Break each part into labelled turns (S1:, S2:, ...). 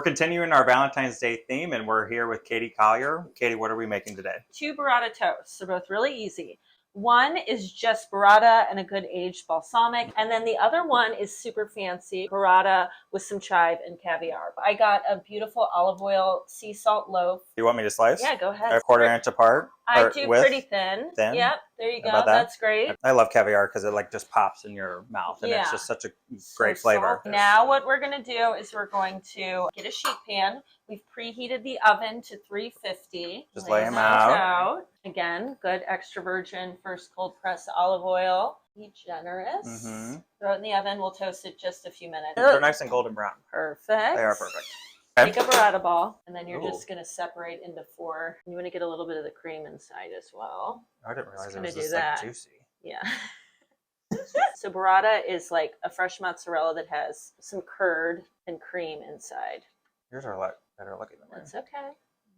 S1: continuing our Valentine's Day theme, and we're here with Katie Collier. Katie, what are we making today?
S2: 2 burrata toasts. They're both really easy. One is just burrata and a good aged balsamic. And then the other one is super fancy burrata with some chive and caviar. I got a beautiful olive oil sea salt loaf.
S1: You want me to slice?
S2: Yeah, go ahead.
S1: A quarter inch apart?
S2: I do pretty thin.
S1: Thin?
S2: Yep, there you go.
S1: About that?
S2: That's great.
S1: I love caviar because it like just pops in your mouth, and it's just such a great flavor.
S2: Now what we're going to do is we're going to get a sheet pan. We've preheated the oven to 350.
S1: Just lay them out.
S2: Again, good extra virgin first cold press olive oil. Be generous. Throw it in the oven. We'll toast it just a few minutes.
S1: They're nice and golden brown.
S2: Perfect.
S1: They are perfect.
S2: Take a burrata ball, and then you're just going to separate into 4. You want to get a little bit of the cream inside as well.
S1: I didn't realize it was just like juicy.
S2: Yeah. So burrata is like a fresh mozzarella that has some curd and cream inside.
S1: Yours are a lot better looking than mine.
S2: That's okay.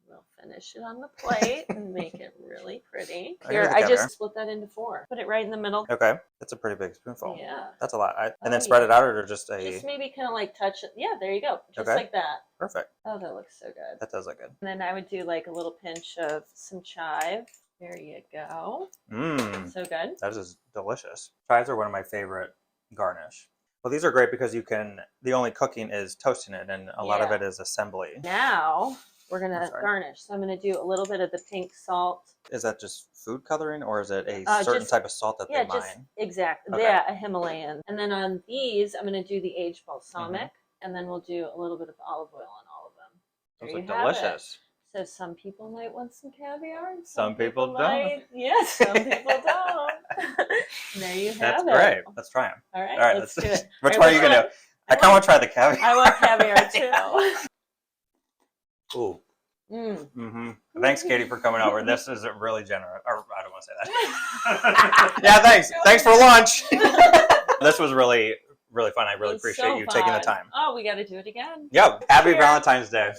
S2: We'll finish it on the plate and make it really pretty.
S1: Here,
S2: I just split that into 4. Put it right in the middle.
S1: Okay. That's a pretty big spoonful.
S2: Yeah.
S1: That's a lot. And then spread it out, or just
S2: Just maybe kind of like touch it. Yeah, there you go. Just like that.
S1: Perfect.
S2: Oh, that looks so good.
S1: That does look good.
S2: And then I would do like a little pinch of some chive. There you go. So good.
S1: That is delicious. Chives are one of my favorite garnish. Well, these are great because the only cooking is toasting it, and a lot of it is assembly.
S2: Now we're going to garnish. So I'm going to do a little bit of the pink salt.
S1: Is that just food coloring, or is it a certain type of salt that they mine?
S2: Exactly. Okay. Yeah, a Himalayan. And then on these, I'm going to do the aged balsamic, and then we'll do a little bit of olive oil on all of them.
S1: Those look delicious.
S2: So some people might want some caviar, and
S1: some people don't.
S2: Yes, some people don't. There you have it.
S1: That's great. Let's try them.
S2: All right, let's do it.
S1: Which one are you going to do? I kind of want to try the caviar.
S2: I want caviar too.
S1: Ooh. Thanks, Katie, for coming over. This is really generous. Or I don't want to say that. Yeah, thanks. Thanks for lunch. This was really fun. I really appreciate you taking the time.
S2: Oh, we got to do it again.
S1: Yep. Happy Valentine's Day.